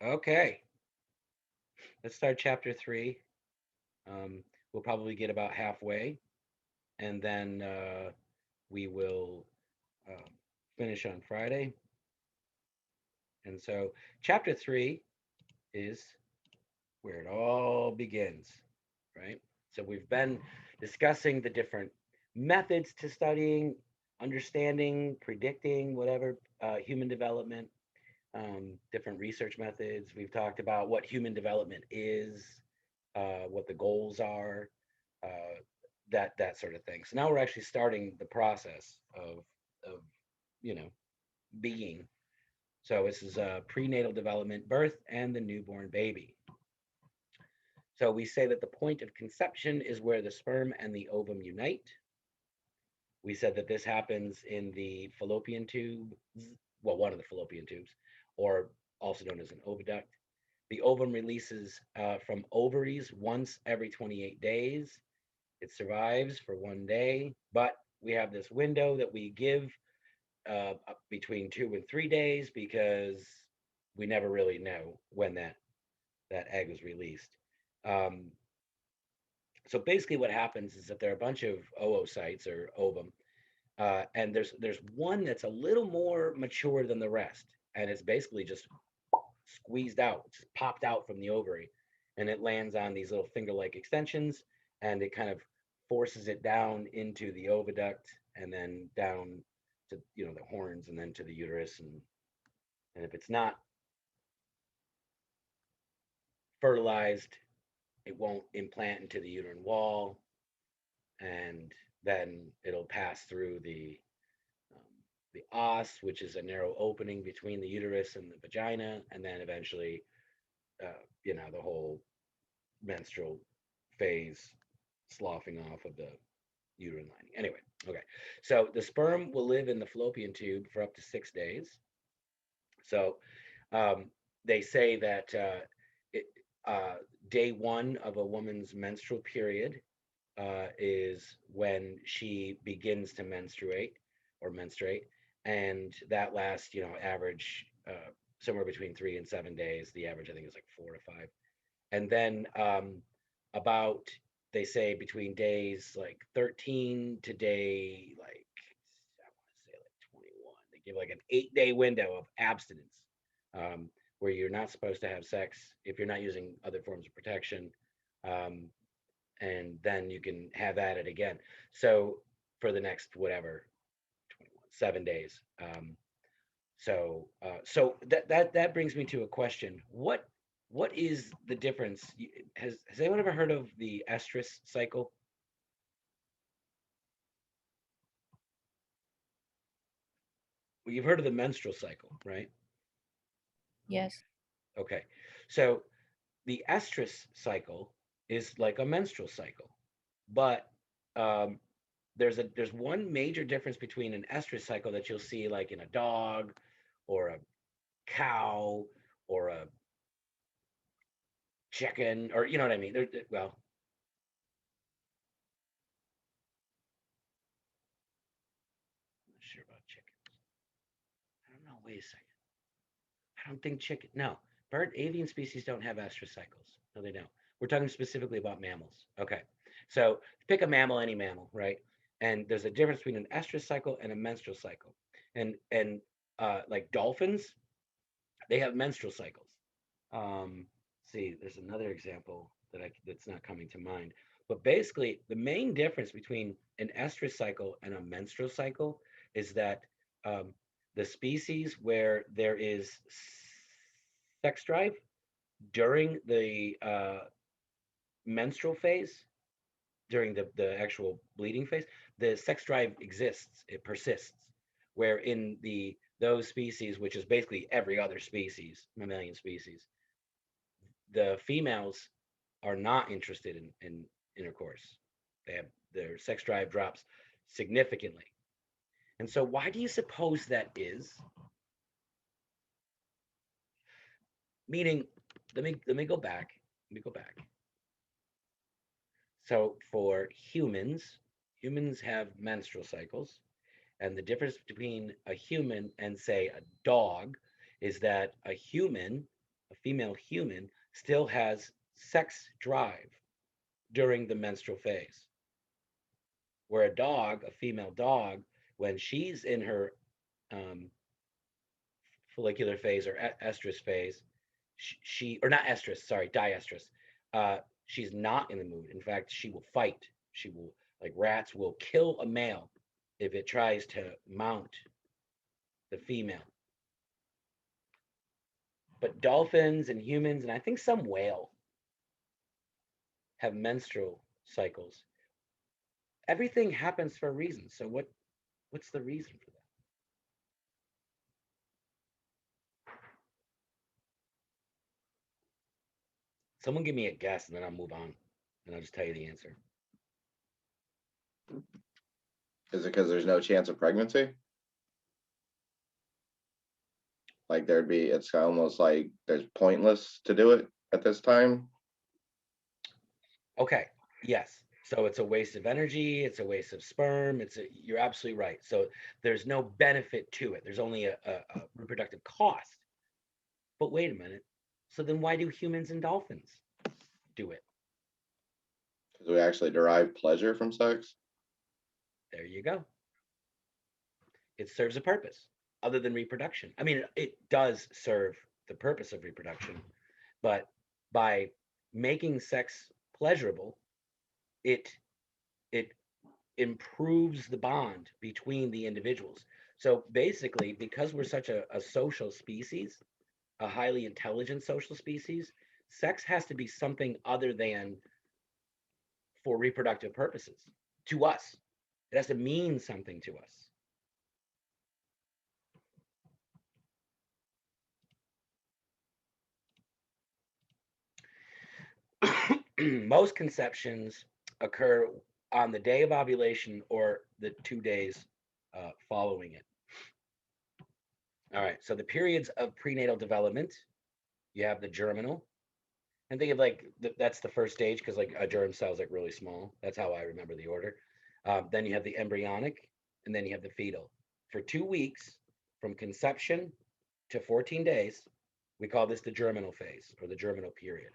Okay, let's start chapter 3. Um, we'll probably get about halfway, and then we will uh, finish on Friday. And so, chapter 3 is where it all begins, right? So, we've been discussing the different methods to studying, understanding, predicting, whatever, human development, different research methods. We've talked about what human development is, what the goals are, uh, that sort of thing. So now we're actually starting the process of you know being. So this is prenatal development, birth, and the newborn baby. So we say that the point of conception is where the sperm and the ovum unite. We said that this happens in the fallopian tube, well, one of the fallopian tubes, or also known as an oviduct. The ovum releases from ovaries once every 28 days. It survives for 1 day, but we have this window that we give between 2 and 3 days because we never really know when that egg was released. Um, so basically, what happens is that there are a bunch of oocytes or ovum, and there's one that's a little more mature than the rest, and it's basically just squeezed out, just popped out from the ovary, and it lands on these little finger-like extensions, and it kind of forces it down into the oviduct, and then down to the horns, and then to the uterus, and if it's not fertilized, it won't implant into the uterine wall, and then it'll pass through um, the os, which is a narrow opening between the uterus and the vagina, and then eventually, the whole menstrual phase sloughing off of the uterine lining. Anyway, okay. So the sperm will live in the fallopian tube for up to 6 days. So um, they say that it, uh, day one of a woman's menstrual period is when she begins to menstruate, and that lasts, average somewhere between 3 and 7 days. The average, I think, is like 4 to 5. And then about, they say, between days like 13 to day, like, I want to say like 21, they give like an 8-day window of abstinence, where you're not supposed to have sex if you're not using other forms of protection, um, and then you can have at it again. So for the next whatever, 21, 7 days. So that brings me to a question. What is the difference? Has anyone ever heard of the estrus cycle? Well, you've heard of the menstrual cycle, right? Yes. Okay. So the estrus cycle is like a menstrual cycle, but um, there's one major difference between an estrus cycle that you'll see like in a dog or a cow or a chicken, or you know what I mean. Well, I'm not sure about chickens. I don't know. Wait a second. I don't think chicken. No, bird avian species don't have estrus cycles. No, they don't. We're talking specifically about mammals. Okay, so pick a mammal, any mammal, right? And there's a difference between an estrus cycle and a menstrual cycle. And like dolphins, they have menstrual cycles. See, there's another example that's not coming to mind. But basically, the main difference between an estrus cycle and a menstrual cycle is that um, the species where there is sex drive during the menstrual phase, during the actual bleeding phase, the sex drive exists, it persists. Where in those species, which is basically every other species, mammalian species, the females are not interested in intercourse. They have their sex drive drops significantly. And so why do you suppose that is? Meaning, let me go back. Let me go back. So for humans have menstrual cycles, and the difference between a human and say a dog is that a human, a female human still has sex drive during the menstrual phase. Where a dog, a female dog, when she's in her um, follicular phase or estrus phase, she or not estrus, sorry, diestrus. She's not in the mood. In fact, she will fight. She will, like rats, will kill a male if it tries to mount the female. But dolphins and humans, and I think some whale, have menstrual cycles. Everything happens for a reason. So what's the reason for that? Someone give me a guess and then I'll move on and I'll just tell you the answer. Is it because there's no chance of pregnancy? Like it's almost like there's pointless to do it at this time. Okay, yes. So it's a waste of energy, it's a waste of sperm, you're absolutely right. So there's no benefit to it. There's only a reproductive cost. But wait a minute. So then why do humans and dolphins do it? Because we actually derive pleasure from sex. There you go. It serves a purpose other than reproduction. I mean, it does serve the purpose of reproduction, but by making sex pleasurable, it improves the bond between the individuals. So basically, because we're such a social species, a highly intelligent social species, sex has to be something other than for reproductive purposes to us. It has to mean something to us. Most conceptions occur on the day of ovulation or the 2 days following it. All right, so the periods of prenatal development, you have the germinal, and think of like that's the first stage because like a germ cell is like really small. That's how I remember the order. Then you have the embryonic, and then you have the fetal. For 2 weeks, from conception to 14 days, we call this the germinal phase or the germinal period.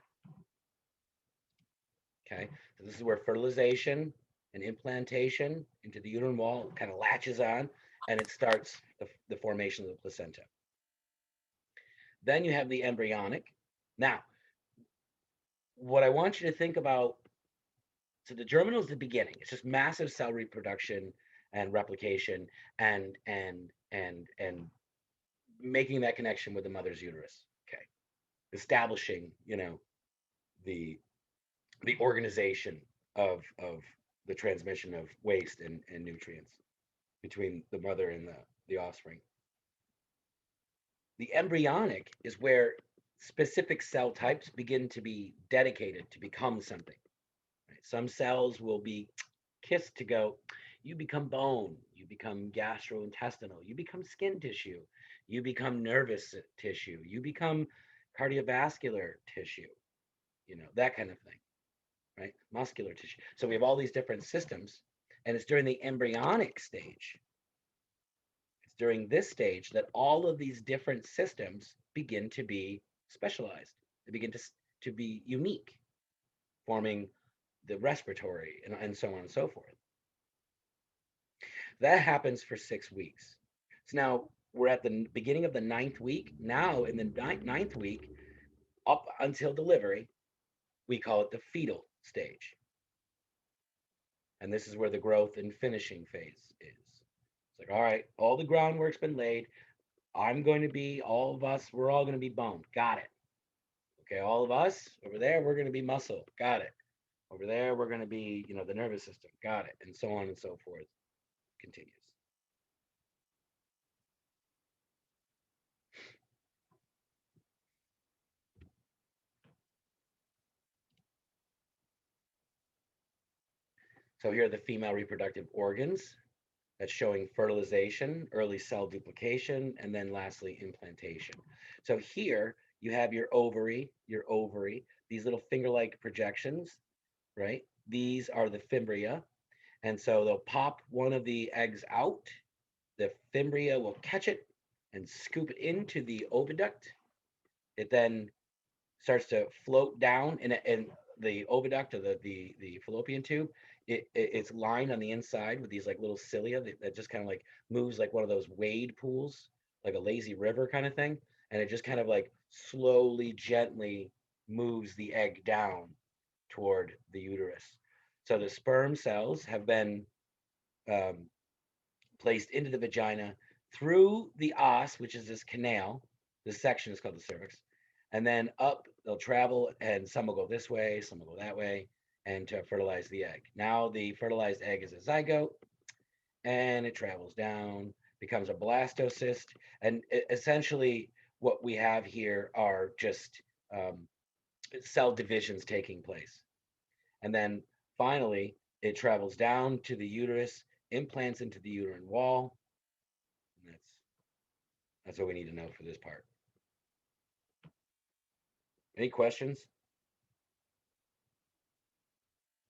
Okay, so this is where fertilization and implantation into the uterine wall kind of latches on, and it starts the formation of the placenta. Then you have the embryonic. Now, what I want you to think about, so the germinal is the beginning. It's just massive cell reproduction and replication and making that connection with the mother's uterus. Okay, establishing, the organization of the transmission of waste and nutrients between the mother and the offspring. The embryonic is where specific cell types begin to be dedicated to become something. Right? Some cells will be kissed to go, you become bone, you become gastrointestinal, you become skin tissue, you become nervous tissue, you become cardiovascular tissue, that kind of thing, right? Muscular tissue. So we have all these different systems, and it's during the embryonic stage. It's during this stage that all of these different systems begin to be specialized. They begin to be unique, forming the respiratory and so on and so forth. That happens for 6 weeks. So now we're at the beginning of the 9th week. Now in the 9th week, up until delivery, we call it the fetal stage. And this is where the growth and finishing phase is. It's like, all right, all the groundwork's been laid. All of us, we're all going to be bone. Got it. Okay, all of us over there, we're going to be muscle. Got it. Over there, we're going to be, the nervous system. Got it. And so on and so forth. Continues. So here are the female reproductive organs. That's showing fertilization, early cell duplication, and then lastly, implantation. So here you have your ovary, these little finger-like projections, right? These are the fimbria. And so they'll pop one of the eggs out. The fimbria will catch it and scoop it into the oviduct. It then starts to float down in the oviduct or the fallopian tube. It's lined on the inside with these like little cilia that just kind of like moves like one of those wade pools, like a lazy river kind of thing, and it just kind of like slowly, gently moves the egg down toward the uterus. So the sperm cells have been um, placed into the vagina through the os, which is this canal. This section is called the cervix, and then up they'll travel, and some will go this way, some will go that way, and to fertilize the egg. Now the fertilized egg is a zygote, and it travels down, becomes a blastocyst, and essentially what we have here are just cell divisions taking place. And then finally, it travels down to the uterus, implants into the uterine wall. And that's what we need to know for this part. Any questions?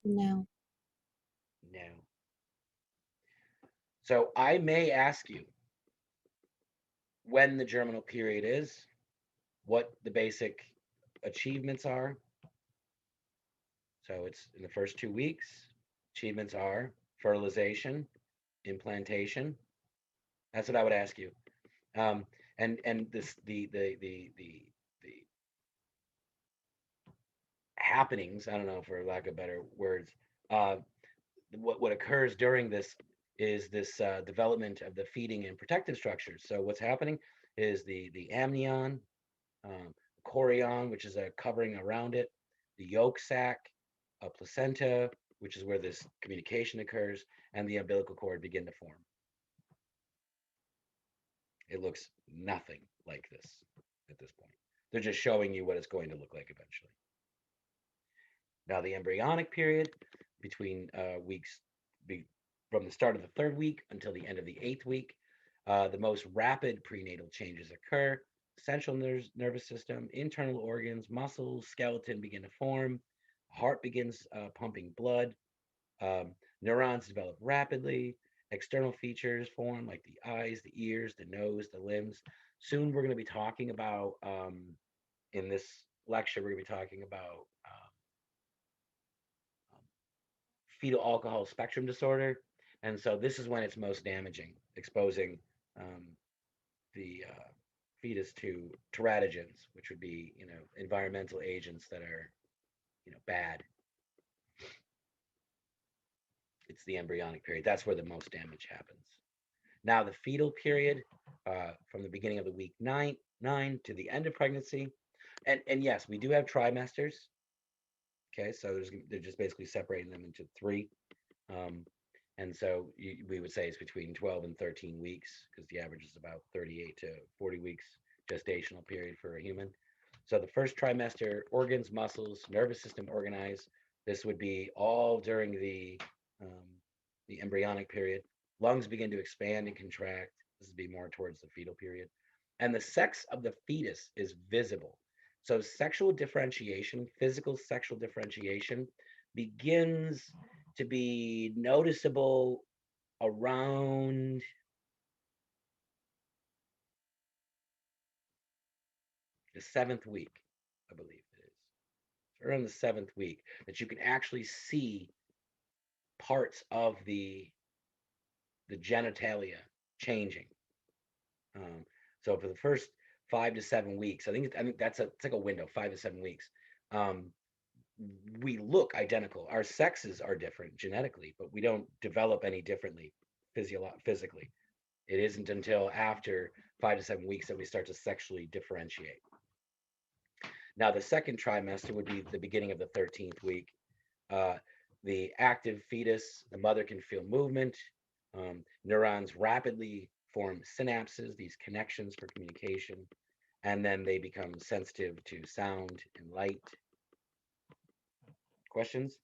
No. No. So I may ask you when the germinal period is, what the basic achievements are. So it's in the first 2 weeks. Achievements are fertilization, implantation. That's what I would ask you. And this the happenings. I don't know, for lack of better words. Uh, what occurs during this is this development of the feeding and protective structures. So what's happening is the amnion, chorion, which is a covering around it, the yolk sac, a placenta, which is where this communication occurs, and the umbilical cord begin to form. It looks nothing like this at this point. They're just showing you what it's going to look like eventually. Now, the embryonic period between weeks from the start of the 3rd week until the end of the 8th week, the most rapid prenatal changes occur. Central nervous system, internal organs, muscles, skeleton begin to form. Heart begins pumping blood. Neurons develop rapidly. External features form like the eyes, the ears, the nose, the limbs. Soon we're going to be talking about, in this lecture, we're going to be talking about fetal alcohol spectrum disorder. And so this is when it's most damaging, exposing the fetus to teratogens, which would be, environmental agents that are, bad. It's the embryonic period. That's where the most damage happens. Now, the fetal period, from the beginning of the week nine to the end of pregnancy, and yes, we do have trimesters. Okay, so they're just basically separating them into 3. And so we would say it's between 12 and 13 weeks, because the average is about 38 to 40 weeks gestational period for a human. So the first trimester, organs, muscles, nervous system organize. This would be all during the embryonic period. Lungs begin to expand and contract. This would be more towards the fetal period. And the sex of the fetus is visible. So sexual differentiation, physical sexual differentiation, begins to be noticeable around the 7th week, I believe it is. Around the 7th week, that you can actually see parts of the genitalia changing. So for the first 5 to 7 weeks, I think it's like a window, 5 to 7 weeks. We look identical. Our sexes are different genetically, but we don't develop any differently physically. It isn't until after 5 to 7 weeks that we start to sexually differentiate. Now, the second trimester would be the beginning of the 13th week. The active fetus, the mother can feel movement. Neurons rapidly form synapses, these connections for communication, and then they become sensitive to sound and light. Questions?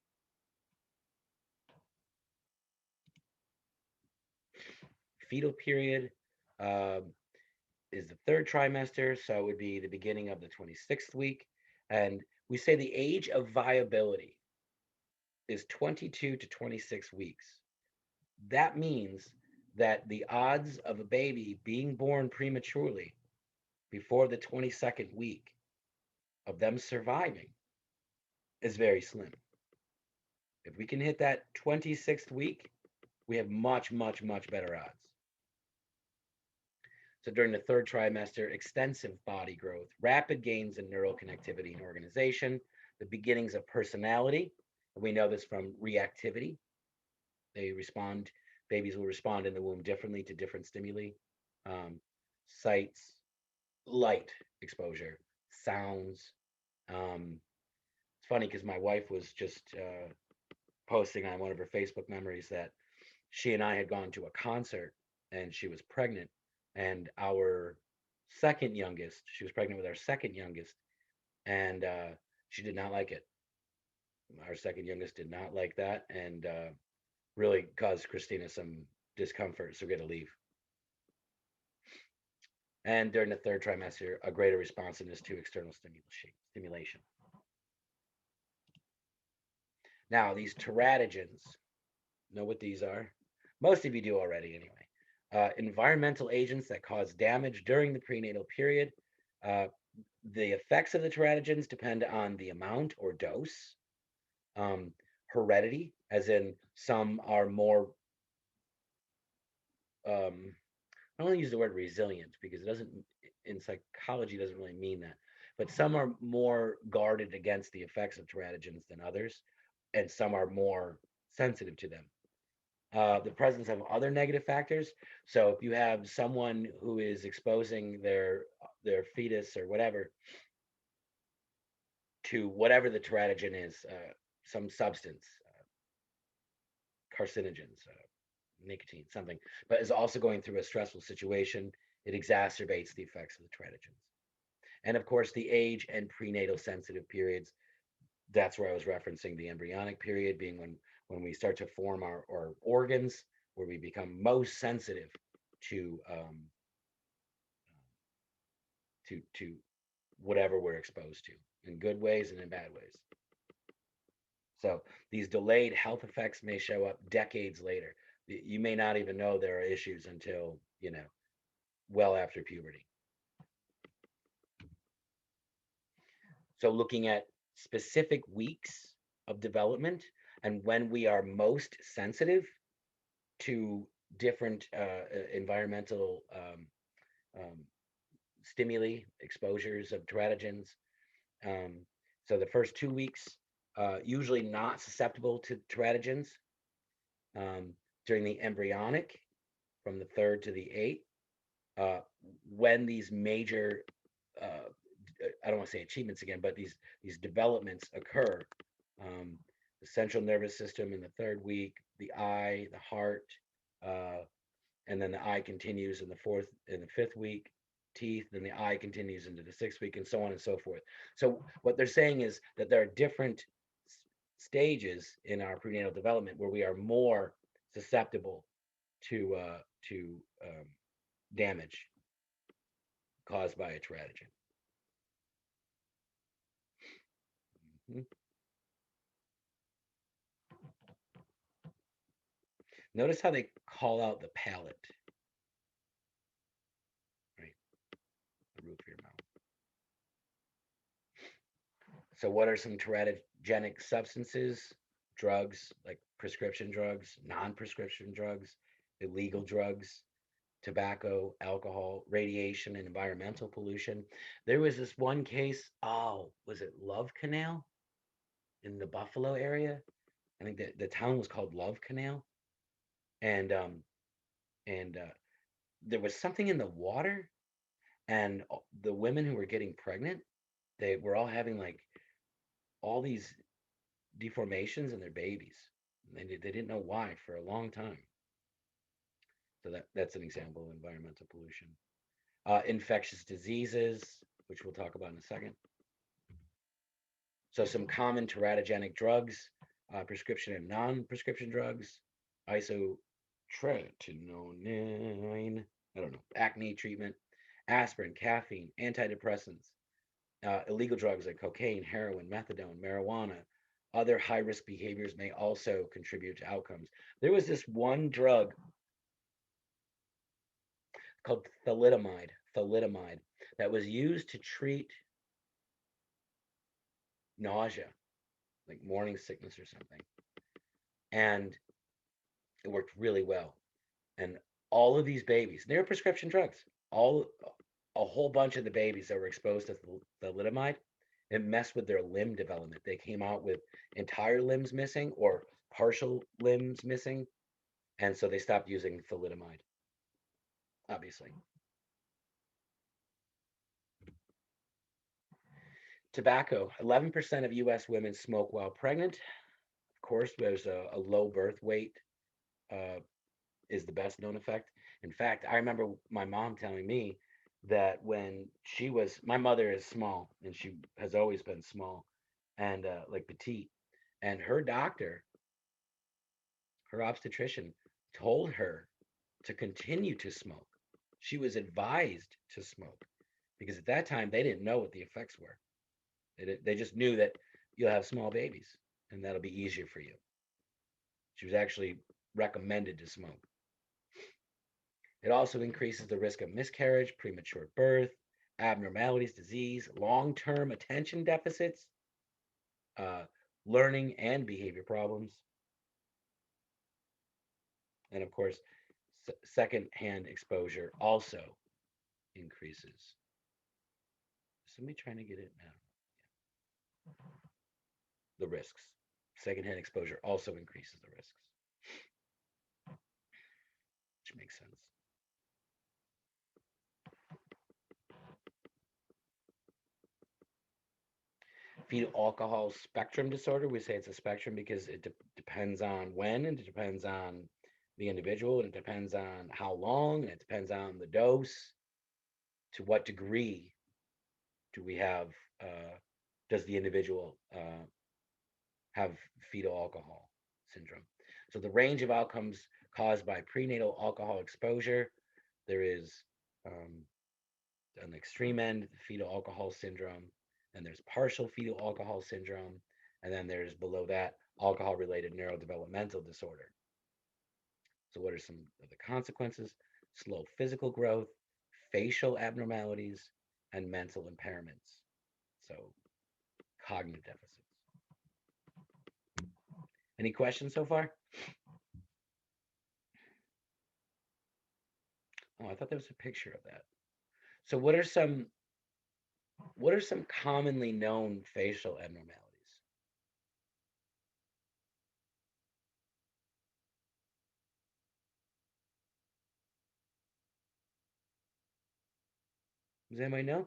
Fetal period is the 3rd trimester, so it would be the beginning of the 26th week. And we say the age of viability is 22 to 26 weeks. That means that the odds of a baby being born prematurely before the 22nd week of them surviving is very slim. If we can hit that 26th week, we have much, much, much better odds. So during the third trimester, extensive body growth, rapid gains in neural connectivity and organization, the beginnings of personality. We know this from reactivity. Babies will respond in the womb differently to different stimuli, sights, light exposure, sounds. It's funny because my wife was just posting on one of her Facebook memories that she and I had gone to a concert and she was pregnant, and our second youngest, she was pregnant with our second youngest, and she did not like it. Our second youngest did not like that, and really caused Christina some discomfort, so we had to leave. And during the third trimester, a greater responsiveness to external stimulation. Now, these teratogens, know what these are? Most of you do already anyway. Environmental agents that cause damage during the prenatal period. The effects of the teratogens depend on the amount or dose. Heredity, as in some are more, I don't want to use the word resilient because it doesn't, in psychology, doesn't really mean that. But some are more guarded against the effects of teratogens than others, and some are more sensitive to them. The presence of other negative factors. So if you have someone who is exposing their fetus or whatever to whatever the teratogen is, some substance, carcinogens, nicotine, something, but is also going through a stressful situation, it exacerbates the effects of the teratogens. And of course, the age and prenatal sensitive periods. That's where I was referencing the embryonic period being when we start to form our organs, where we become most sensitive to whatever we're exposed to, in good ways and in bad ways. So these delayed health effects may show up decades later. You may not even know there are issues until, well after puberty. So looking at specific weeks of development and when we are most sensitive to different environmental stimuli, exposures of teratogens. So the first 2 weeks, usually not susceptible to teratogens. During the embryonic, from the 3rd to the 8th, when these major, I don't want to say achievements again, but these developments occur. The central nervous system in the 3rd week, the eye, the heart, and then the eye continues in the 4th and the 5th week, teeth, then the eye continues into the 6th week, and so on and so forth. So what they're saying is that there are different stages in our prenatal development where we are more susceptible to damage caused by a teratogen. Mm-hmm. Notice how they call out the palate, right? The roof of your mouth. So what are some teratogenic substances? Drugs, like prescription drugs, non-prescription drugs, illegal drugs, tobacco, alcohol, radiation, and environmental pollution. There was this one case, was it Love Canal in the Buffalo area? I think that the town was called Love Canal. And there was something in the water, and the women who were getting pregnant, they were all having like all these deformations in their babies. They didn't know why for a long time. So that's an example of environmental pollution. Infectious diseases, which we'll talk about in a second. So some common teratogenic drugs, prescription and non-prescription drugs, isotretinoin, I don't know, acne treatment, aspirin, caffeine, antidepressants, illegal drugs like cocaine, heroin, methadone, marijuana. Other high-risk behaviors may also contribute to outcomes. There was this one drug called thalidomide, that was used to treat nausea, like morning sickness or something. And it worked really well. And all of these babies, they were prescription drugs. A whole bunch of the babies that were exposed to thalidomide, it messed with their limb development. They came out with entire limbs missing or partial limbs missing, and so they stopped using thalidomide. Obviously, tobacco. 11% of U.S. women smoke while pregnant. Of course, there's a low birth weight uh, is the best known effect. In fact, I remember my mom telling me that when my mother is small and she has always been small and like petite, and her doctor, her obstetrician, told her to continue to smoke. She was advised to smoke because at that time they didn't know what the effects were. They just knew that you'll have small babies and that'll be easier for you. She was actually recommended to smoke. It also increases the risk of miscarriage, premature birth, abnormalities, disease, long-term attention deficits, uh, learning and behavior problems, and of course, second-hand exposure also increases. Somebody trying to get it now. The risks. Second-hand exposure also increases the risks, which makes sense. Fetal alcohol spectrum disorder. We say it's a spectrum because it depends on when, and it depends on the individual, and it depends on how long, and it depends on the dose. To what degree do we have? Does the individual have fetal alcohol syndrome? So the range of outcomes caused by prenatal alcohol exposure. There is on the extreme end, fetal alcohol syndrome, and there's partial fetal alcohol syndrome, and then there's below that alcohol-related neurodevelopmental disorder. So what are some of the consequences? Slow physical growth, facial abnormalities, and mental impairments. So cognitive deficits. Any questions so far? Oh, I thought there was a picture of that. So what are some commonly known facial abnormalities? Does anybody know?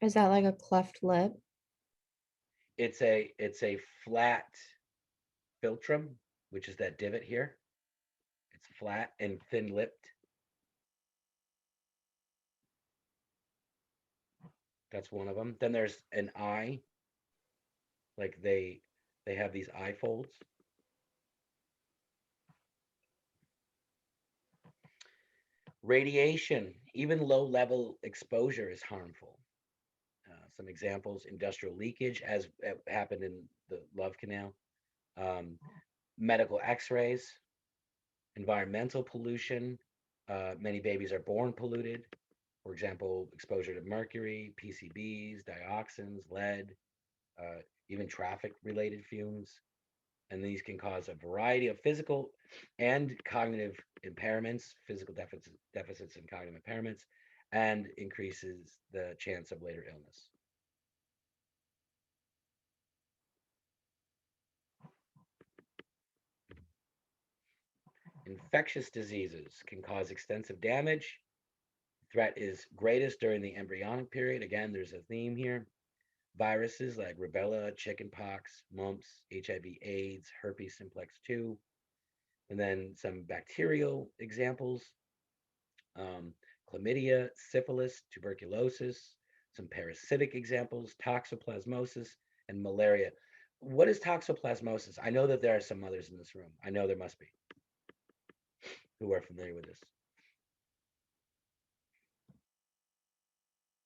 Is that like a cleft lip? It's a flat philtrum, which is that divot here. It's flat and thin-lipped. That's one of them. Then there's an eye, like they have these eye folds. Radiation, even low-level exposure is harmful. Some examples: industrial leakage, as happened in the Love Canal, medical X-rays, environmental pollution. Many babies are born polluted. For example, exposure to mercury, PCBs, dioxins, lead, even traffic-related fumes. And these can cause a variety of physical and cognitive impairments, physical deficits and cognitive impairments, and increases the chance of later illness. Infectious diseases can cause extensive damage. Threat is greatest during the embryonic period. Again, there's a theme here. Viruses like rubella, chickenpox, mumps, HIV/AIDS, herpes simplex 2, and then some bacterial examples: chlamydia, syphilis, tuberculosis, some parasitic examples: toxoplasmosis and malaria. What is toxoplasmosis? I know that there are some others in this room. I know there must be who are familiar with this.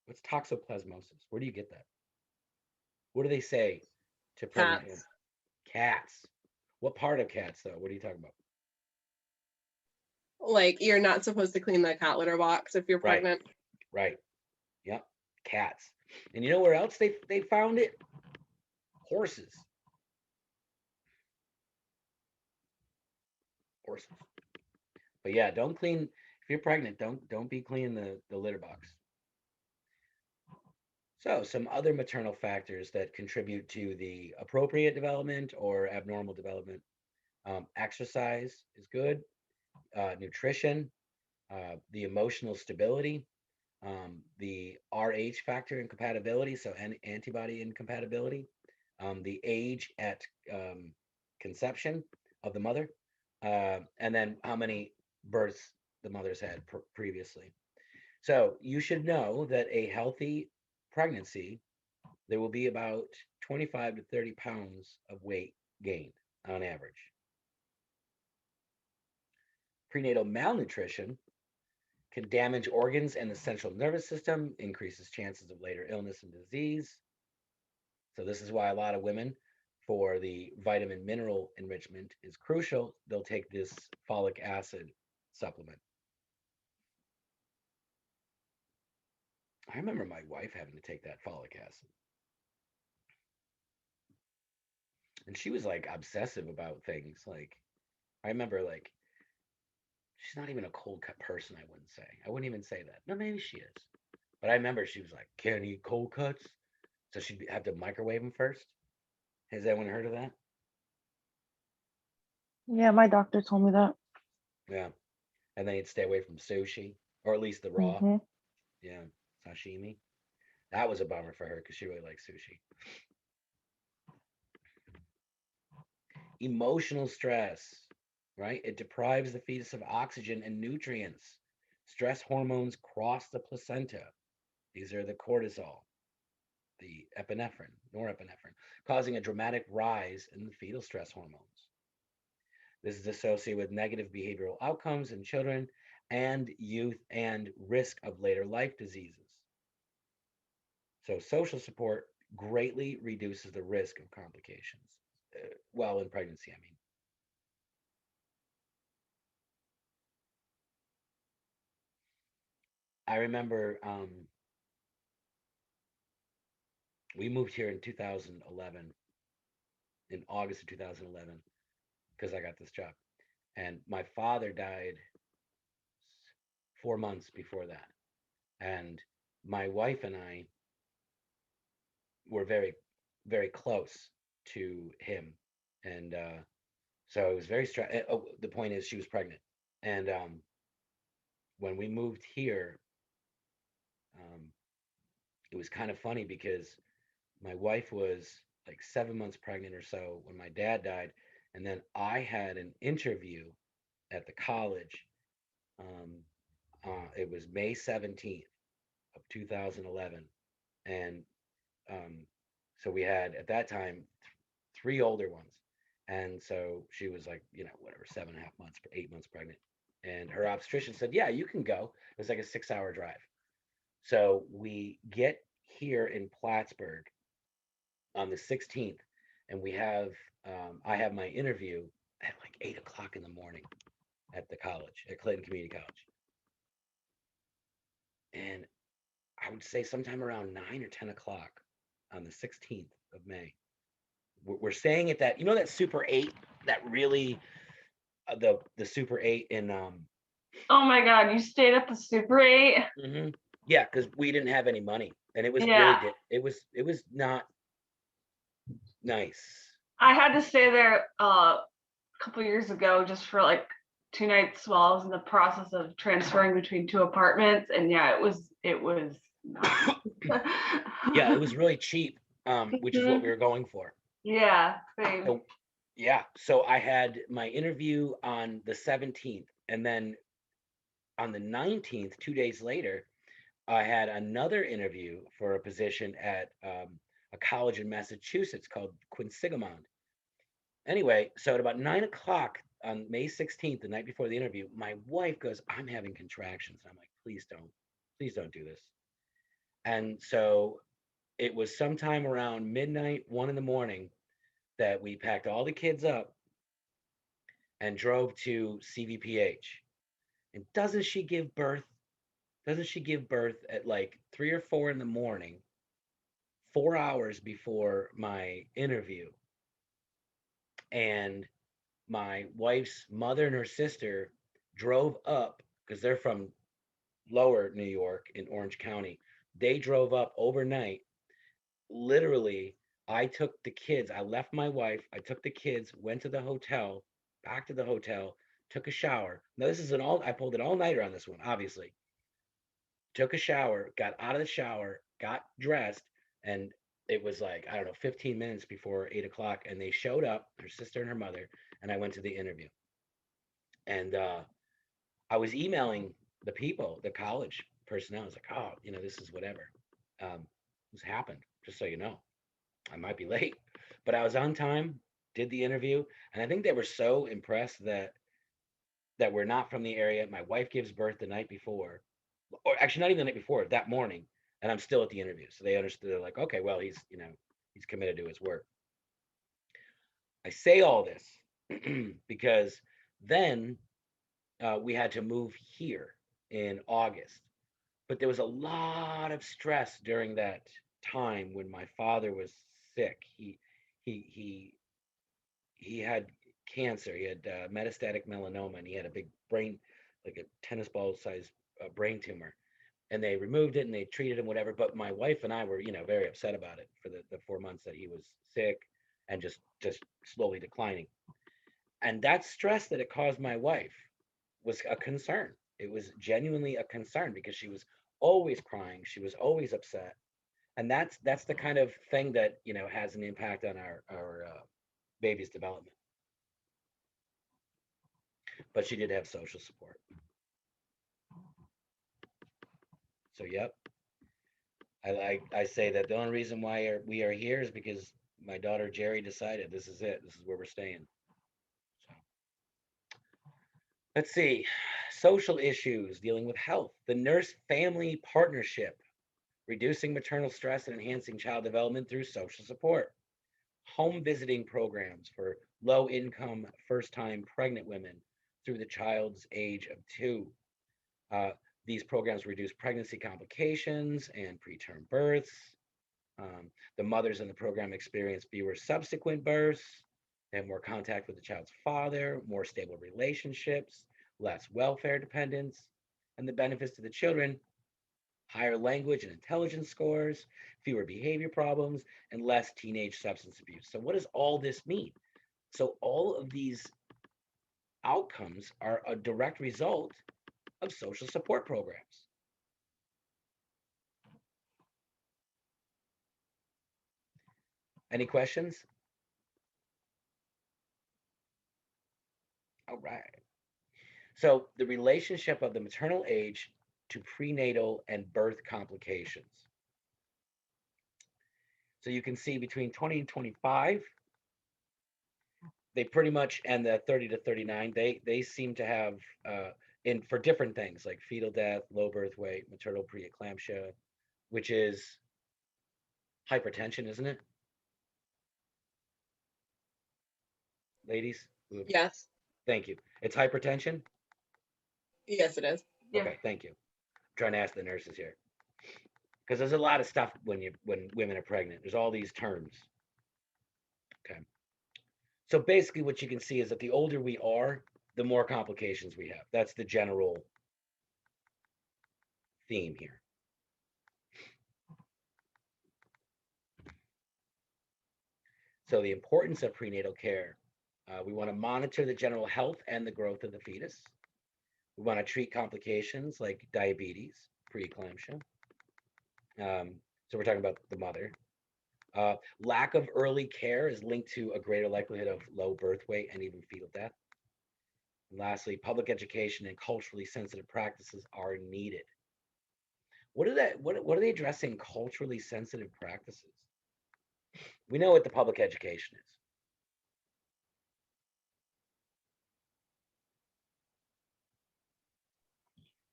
What's toxoplasmosis? Where do you get that? What do they say to pregnant women? Cats. What part of cats, though? What are you talking about? Like, you're not supposed to clean the cat litter box if you're pregnant. Right. Yep. Cats. And you know where else they found it? Horses. Horses. But yeah, don't clean if you're pregnant. Don't be cleaning the litter box. So some other maternal factors that contribute to the appropriate development or abnormal development. Exercise is good. Nutrition, the emotional stability, the Rh factor incompatibility, so antibody incompatibility, the age at conception of the mother, and then how many births the mother's had previously. So you should know that a healthy pregnancy, there will be about 25 to 30 pounds of weight gained on average. Prenatal malnutrition can damage organs and the central nervous system, increases chances of later illness and disease. So this is why a lot of women, for the vitamin mineral enrichment is crucial, they'll take this folic acid supplement. I remember my wife having to take that folic acid. And she was like obsessive about things. Like, I remember, like, she's not even a cold cut person, I wouldn't say. I wouldn't even say that. No, maybe she is. But I remember she was like, can't eat cold cuts. So she'd have to microwave them first. Has anyone heard of that? Yeah, my doctor told me that. Yeah. And then you'd stay away from sushi, or at least the raw. Hmm. Yeah. Sashimi. That was a bummer for her because she really likes sushi. Emotional stress, right? It deprives the fetus of oxygen and nutrients. Stress hormones cross the placenta. These are the cortisol, the epinephrine, norepinephrine, causing a dramatic rise in the fetal stress hormones. This is associated with negative behavioral outcomes in children and youth and risk of later life diseases. So, social support greatly reduces the risk of complications while in pregnancy, I mean. I remember we moved here in 2011, in August of 2011, because I got this job. And my father died 4 months before that. And my wife and I were very, very close to him. And so it was very stressful. Oh, the point is, she was pregnant. And when we moved here, um, it was kind of funny because my wife was like 7 months pregnant or so when my dad died. And then I had an interview at the college. Um, it was May 17th of 2011. And um, so we had at that time three older ones. And so she was like, whatever, 7.5 months, 8 months pregnant. And her obstetrician said, yeah, you can go. It was like a 6-hour drive. So we get here in Plattsburgh on the 16th, and I have my interview at like 8 o'clock in the morning at the college, at Clayton Community College. And I would say sometime around 9 or 10 o'clock on the 16th of May. We're staying at that, that Super 8, that really, the Super 8 in, Oh my God, you stayed at the Super 8? yeah, because we didn't have any money, and it was Yeah. really, it was not nice. I had to stay there a couple years ago just for like 2 nights while I was in the process of transferring between 2 apartments, and yeah, it was not. Yeah, it was really cheap, which is what we were going for. Yeah, same. So, yeah, so I had my interview on the 17th, and then on the 19th, 2 days later, I had another interview for a position at a college in Massachusetts called Quinsigamond. Anyway, so at about 9 o'clock on May 16th, the night before the interview, my wife goes, I'm having contractions. And I'm like, please don't do this. And so it was sometime around midnight, 1 in the morning, that we packed all the kids up and drove to CVPH. And doesn't she give birth at like 3 or 4 in the morning 4 hours before my interview, and my wife's mother and her sister drove up because they're from lower New York in Orange County. They drove up overnight. Literally, I took the kids, I left my wife, I took the kids, went to the hotel, back to the hotel, took a shower. Now, this is I pulled an all nighter on this one, obviously. Took a shower, got out of the shower, got dressed, and it was like, I don't know, 15 minutes before 8 o'clock. And they showed up, her sister and her mother, and I went to the interview. And I was emailing the people, the college personnel. I was like, oh, this is whatever. This happened, just so you know. I might be late, but I was on time, did the interview, and I think they were so impressed that we're not from the area. My wife gives birth the night before, or actually not even the night before, that morning, and I'm still at the interview. So they understood. They're like, okay, well, he's committed to his work. I say all this because then we had to move here in August, but there was a lot of stress during that time when my father was sick. He had cancer. He had metastatic melanoma, and he had a big brain, like a tennis ball size brain tumor. And they removed it and they treated him, whatever. But my wife and I were, very upset about it for the 4 months that he was sick and just slowly declining. And that stress that it caused my wife was a concern. It was genuinely a concern because she was always crying. She was always upset. And that's the kind of thing that, has an impact on our baby's development. But she did have social support. So, yep. I say that the only reason why we are here is because my daughter Jerry decided this is it. This is where we're staying. So, let's see. Social issues dealing with health. The nurse-family partnership, reducing maternal stress and enhancing child development through social support. Home visiting programs for low-income, first-time pregnant women through the child's age of 2. These programs reduce pregnancy complications and preterm births. The mothers in the program experience fewer subsequent births. They have more contact with the child's father, more stable relationships, less welfare dependence, and the benefits to the children: higher language and intelligence scores, fewer behavior problems, and less teenage substance abuse. So what does all this mean? So all of these outcomes are a direct result of social support programs. Any questions? All right. So the relationship of the maternal age to prenatal and birth complications. So you can see between 20 and 25, they pretty much, and the 30 to 39, they seem to have for different things like fetal death, low birth weight, maternal preeclampsia, which is hypertension, isn't it? Ladies? Yes. Thank you. It's hypertension? Yes, it is. Yeah. Okay, thank you. I'm trying to ask the nurses here. Because there's a lot of stuff when women are pregnant. There's all these terms. Okay. So basically what you can see is that the older we are, the more complications we have. That's the general theme here. So the importance of prenatal care. We want to monitor the general health and the growth of the fetus. We want to treat complications like diabetes, preeclampsia. So we're talking about the mother. Lack of early care is linked to a greater likelihood of low birth weight and even fetal death. And lastly, public education and culturally sensitive practices are needed. What are they addressing? Culturally sensitive practices. We know what the public education is.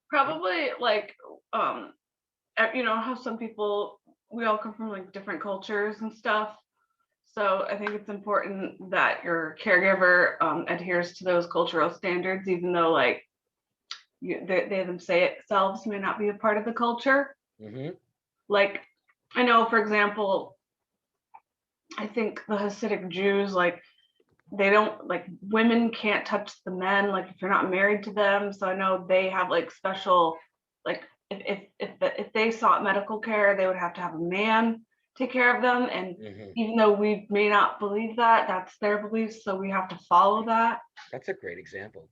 Probably like how some people, we all come from like different cultures and stuff. So I think it's important that your caregiver adheres to those cultural standards, even though like they themselves may not be a part of the culture. Mm-hmm. Like I know, for example, I think the Hasidic Jews, like, they don't, like, women can't touch the men, like, if you're not married to them. So I know they have like special, like, if they sought medical care, they would have to have a man take care of them. And Mhm. even though we may not believe that, that's their beliefs, so we have to follow that. That's a great example.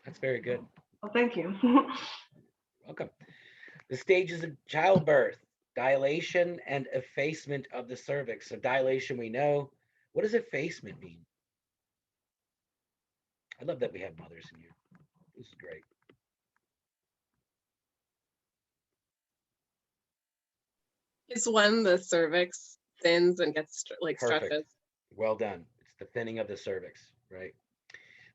That's very good. Well, thank you. Welcome. The stages of childbirth, dilation and effacement of the cervix. So dilation, we know. What does effacement mean? I love that we have mothers in here. This is great. It's when the cervix thins and gets like Perfect. stretches. Well done. It's the thinning of the cervix, right?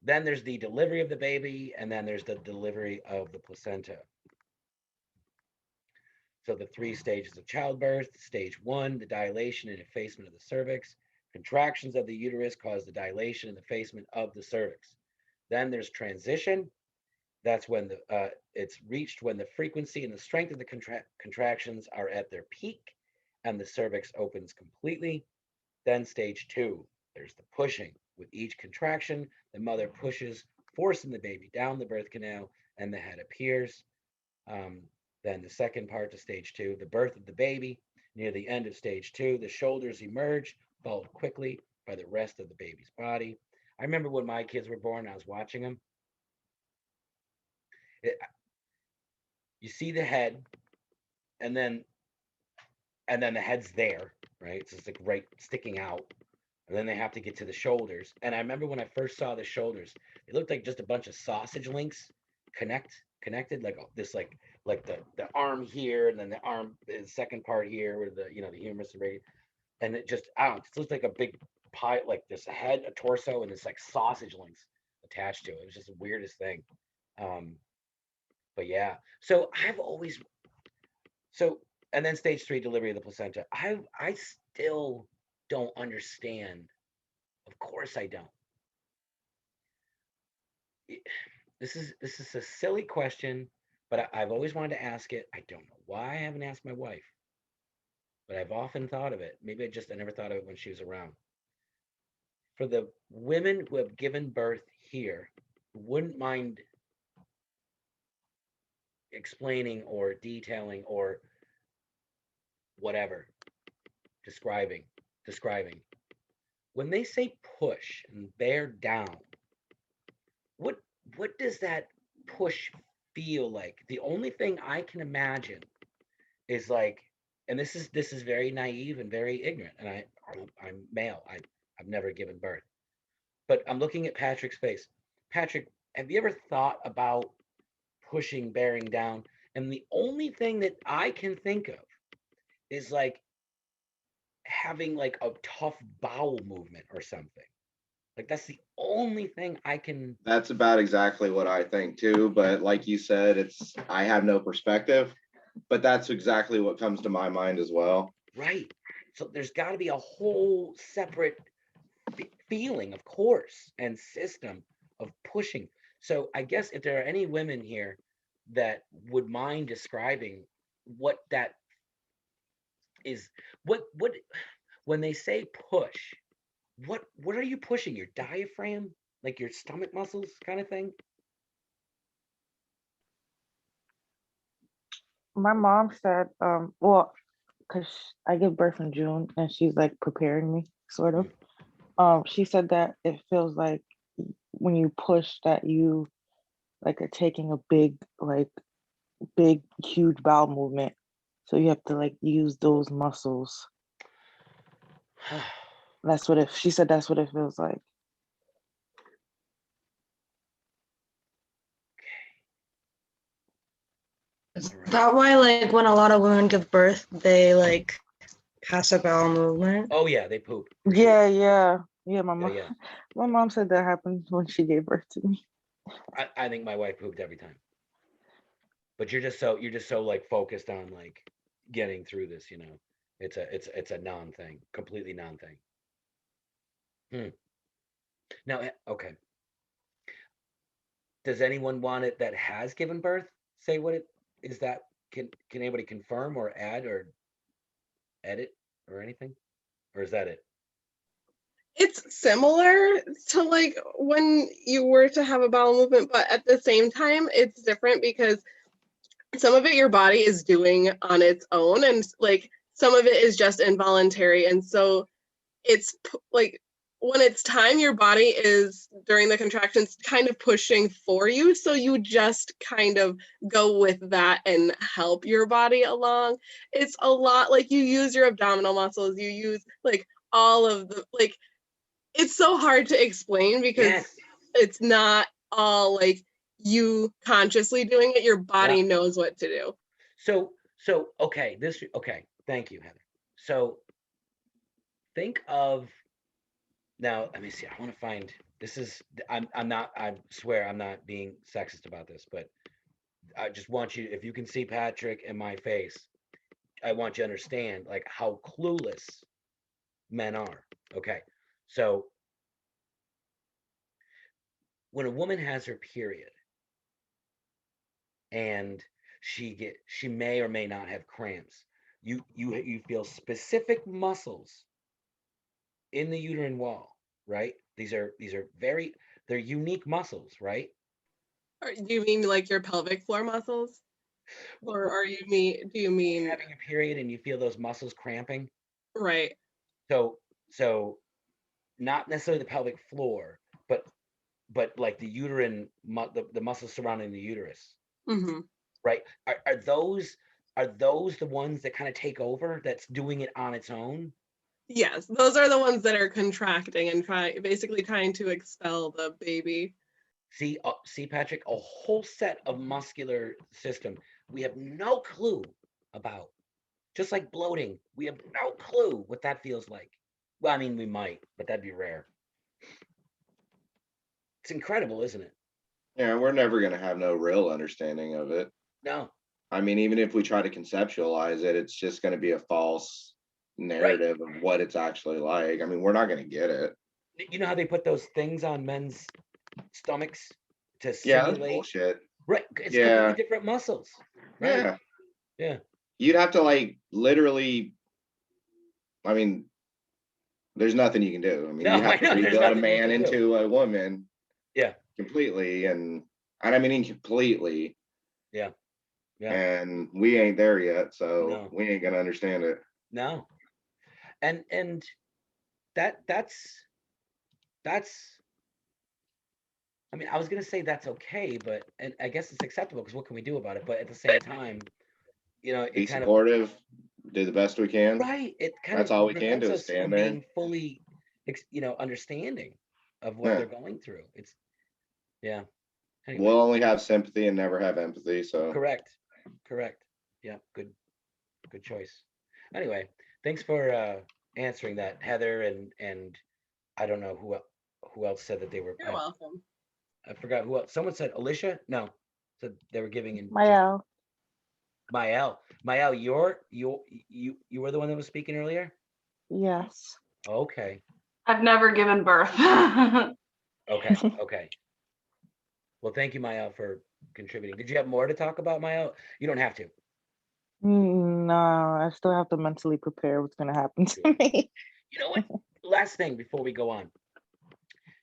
Then there's the delivery of the baby, and then there's the delivery of the placenta. So the 3 stages of childbirth. Stage 1, the dilation and effacement of the cervix. Contractions of the uterus cause the dilation and effacement of the cervix. Then there's transition. That's when it's reached when the frequency and the strength of the contractions are at their peak and the cervix opens completely. Then stage 2, there's the pushing. With each contraction, the mother pushes, forcing the baby down the birth canal, and the head appears. Then the second part to stage 2, the birth of the baby. Near the end of stage 2, the shoulders emerge, followed quickly by the rest of the baby's body. I remember when my kids were born, I was watching them. You see the head, and then the head's there, right? It's just like right sticking out. And then they have to get to the shoulders. And I remember when I first saw the shoulders, it looked like just a bunch of sausage links connected, like this, like the arm here, and then the arm, the second part here, where the the humerus and radius, and it just, I don't know, it looks like a big pie, like this head, a torso, and it's like sausage links attached to it. It was just the weirdest thing. Um, but yeah, so I've always so and then stage 3, delivery of the placenta. I still don't understand. Of course I don't. This is a silly question, but I've always wanted to ask it. I don't know why I haven't asked my wife, but I've often thought of it. Maybe I never thought of it when she was around. For the women who have given birth here, wouldn't mind explaining or detailing or whatever, describing. When they say push and bear down, what what does that push feel like? The only thing I can imagine is like, and this is very naive and very ignorant, and I'm male. I've never given birth, but I'm looking at Patrick's face. Patrick, have you ever thought about pushing, bearing down? And the only thing that I can think of is like having like a tough bowel movement or something. Like that's the only thing I can. That's about exactly what I think too, but like you said, I have no perspective, but that's exactly what comes to my mind as well. Right. So there's got to be a whole separate feeling, of course, and system of pushing. So I guess if there are any women here that would mind describing what that is, what when they say push, what are you pushing? Your diaphragm, like your stomach muscles, kind of thing? My mom said, well, because I give birth in June and she's like preparing me, sort of. She said that it feels like when you push that you like are taking a big, huge bowel movement. So you have to like use those muscles. She said that's what it feels like. Is that why, like, when a lot of women give birth, they like pass a bowel movement? Oh yeah, they poop. Yeah. My Yeah, mom, yeah. my mom said that happened when she gave birth to me. I think my wife pooped every time. But you're just so like focused on like getting through this, It's a non thing, completely non thing. Now, okay. Does anyone want it that has given birth say what it is? That can anybody confirm or add or edit or anything? or is that it? It's similar to like when you were to have a bowel movement, but at the same time, it's different because some of it your body is doing on its own, and like some of it is just involuntary. And so it's like when it's time, your body is during the contractions kind of pushing for you. So you just kind of go with that and help your body along. It's a lot like you use your abdominal muscles, you use like all of the like it's so hard to explain because Yes. it's not all like you consciously doing it. Your body Yeah. knows what to do. So okay, okay. Thank you, Heather. So think of now. Let me see. I want to find. This is. I'm not. I swear I'm not being sexist about this, but I just want you. If you can see Patrick and my face, I want you to understand like how clueless men are. Okay. So when a woman has her period and she may or may not have cramps, you feel specific muscles in the uterine wall, right? These are very they're unique muscles, right? Or do you mean like your pelvic floor muscles? Or do you mean Having a period and you feel those muscles cramping. right? So not necessarily the pelvic floor, but like the uterine the muscles surrounding the uterus, Hmm. right? Are those the ones that kind of take over that's doing it on its own? Yes, those are the ones that are contracting and basically trying to expel the baby. See, Patrick, a whole set of muscular system we have no clue about. Just like bloating, we have no clue what that feels like. Well, I mean, we might, but that'd be rare. It's incredible, isn't it? Yeah, we're never gonna have no real understanding of it. No, I mean, even if we try to conceptualize it, it's just gonna be a false right. narrative of what it's actually like. I mean, we're not gonna get it. You know how they put those things on men's stomachs to Yeah, that's simulate? bullshit. Right, it's completely Yeah, different muscles, right? yeah. Yeah, You'd have to like literally, I mean, there's nothing you can do. I mean, no, you I have to know. There's rebuild a nothing you man can do. into a woman Yeah, completely, and I mean completely, yeah, yeah. and we ain't there yet, so No, we ain't gonna understand it. no, and that's. I mean, I was gonna say that's okay, but and I guess it's acceptable because what can we do about it? But at the same time, it Be kind of supportive, do the best we can. right. It kind That's of all we can prevents do is us from stand there. being fully, understanding of what Yeah. they're going through. It's yeah. We'll Anyway, only have sympathy and never have empathy. So correct, correct. Yeah, good choice. Anyway, thanks for answering that, Heather, and I don't know who else said that they were. You're welcome. I forgot who else. Someone said Alicia. No, said they were giving in. Mayel. Mael, you were the one that was speaking earlier. Yes. Okay, I've never given birth. okay. Well, thank you, Mael, for contributing. Did you have more to talk about, Mael? You don't have to. No, I still have to mentally prepare what's gonna happen to me. You know what? Last thing before we go on.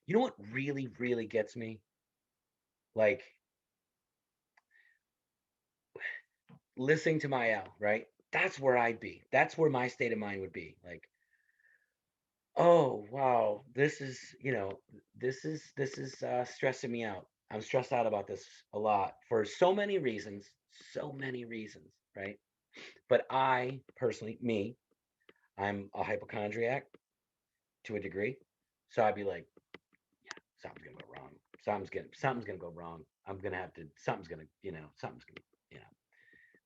You know what really, really gets me? Like listening to Mael, right? That's where I'd be. That's where my state of mind would be. Like, oh wow, this is stressing me out. I'm stressed out about this a lot for so many reasons, right? But I personally, I'm a hypochondriac to a degree, so I'd be like, yeah, something's gonna go wrong. Something's gonna go wrong. I'm gonna have to. Something's gonna.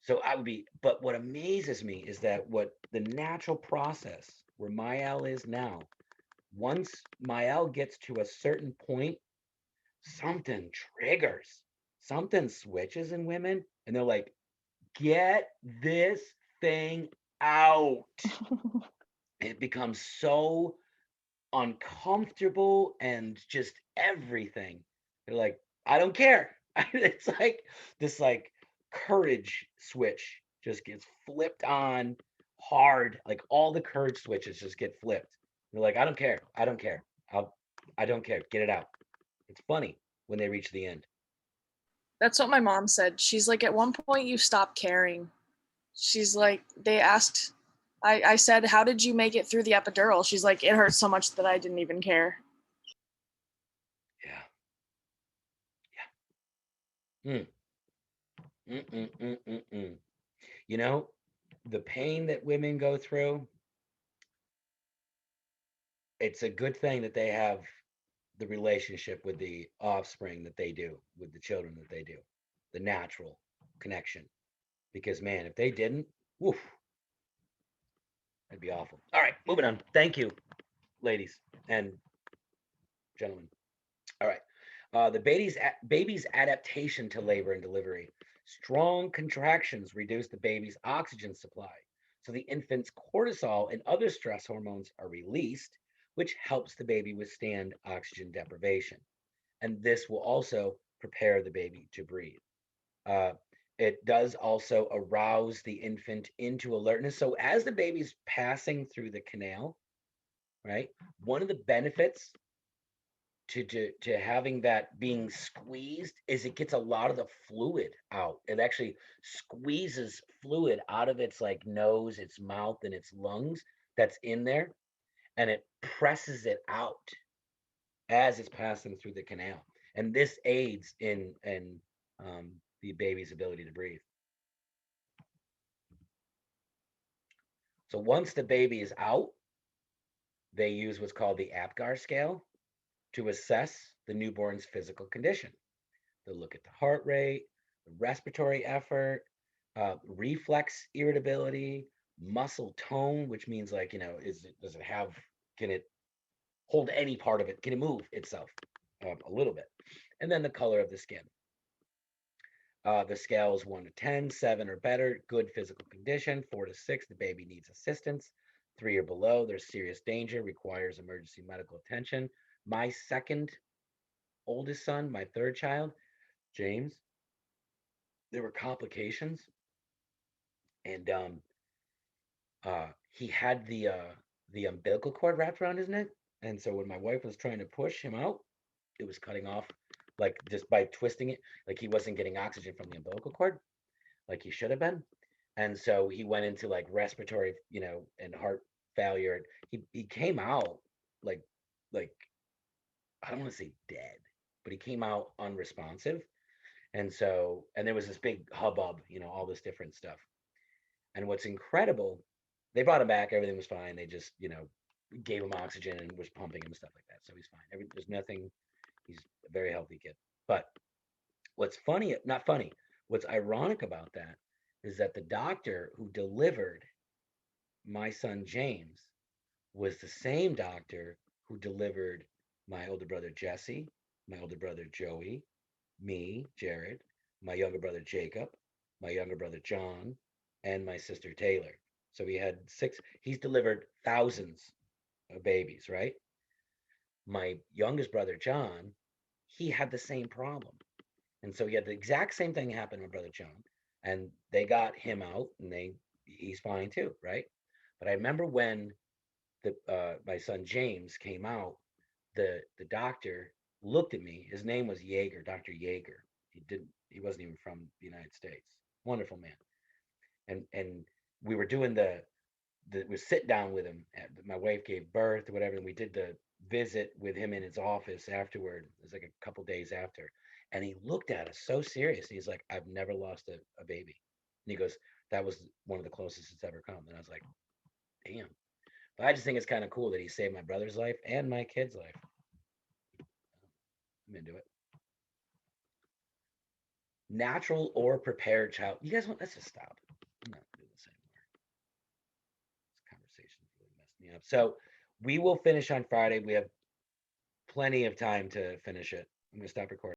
So I would be. But what amazes me is that what the natural process where Mael is now. Once Mael gets to a certain point, something triggers, something switches in women, and they're like, get this thing out. It becomes so uncomfortable and just everything. They're like, I don't care. It's like this courage switch just gets flipped on hard, like all the courage switches just get flipped. They're like, I don't care. I don't care. I don't care. Get it out. It's funny when they reach the end. That's what my mom said. She's like, at one point you stop caring. She's like, they asked, I said, how did you make it through the epidural? She's like, it hurt so much that I didn't even care. Yeah. You know, the pain that women go through, it's a good thing that they have the relationship with the offspring that they do, with the children that they do, the natural connection. Because man, if they didn't, woof, that'd be awful. All right, moving on. Thank you, ladies and gentlemen. All right. The baby's adaptation to labor and delivery. Strong contractions reduce the baby's oxygen supply. So the infant's cortisol and other stress hormones are released, which helps the baby withstand oxygen deprivation. And this will also prepare the baby to breathe. It does also arouse the infant into alertness. So as the baby's passing through the canal, right, one of the benefits to having that being squeezed is it gets a lot of the fluid out. It actually squeezes fluid out of its like nose, its mouth, and its lungs that's in there, and it presses it out as it's passing through the canal. And this aids in the baby's ability to breathe. So once the baby is out, they use what's called the APGAR scale to assess the newborn's physical condition. They'll look at the heart rate, the respiratory effort, reflex irritability, muscle tone, which means like, does it have, can it hold any part of it? Can it move itself a little bit? And then the color of the skin. The scale is 1 to 10, 7 or better, good physical condition, 4 to 6, the baby needs assistance, 3 or below, there's serious danger, requires emergency medical attention. My second oldest son, my third child, James, there were complications, and he had the umbilical cord wrapped around his neck, and so when my wife was trying to push him out, it was cutting off, like just by twisting it, like he wasn't getting oxygen from the umbilical cord, like he should have been, and so he went into like respiratory, and heart failure. He came out like I don't want to say dead, but he came out unresponsive. And so, and there was this big hubbub, all this different stuff. And what's incredible, they brought him back, everything was fine. They just, gave him oxygen and was pumping him and stuff like that. So he's fine. There's nothing, he's a very healthy kid. But what's funny, not funny, what's ironic about that is that the doctor who delivered my son James was the same doctor who delivered my older brother Jesse, my older brother Joey, me, Jared, my younger brother Jacob, my younger brother John, and my sister Taylor. So he had 6, he's delivered thousands of babies, right? My youngest brother John, he had the same problem. And so he had the exact same thing happen to my brother John. And they got him out and he's fine too, right? But I remember when my son James came out, the doctor looked at me. His name was Yeager, Dr. Yeager. He wasn't even from the United States. Wonderful man. And we were doing we sit down with him. My wife gave birth or whatever, and we did the visit with him in his office afterward. It was like a couple days after. And he looked at us so serious. He's like, I've never lost a baby. And he goes, that was one of the closest it's ever come. And I was like, damn. But I just think it's kind of cool that he saved my brother's life and my kid's life. I'm into it. Natural or prepared child. You guys want? Let's just stop. I'm not doing this anymore. This conversation's really messing me up. So we will finish on Friday. We have plenty of time to finish it. I'm gonna stop recording.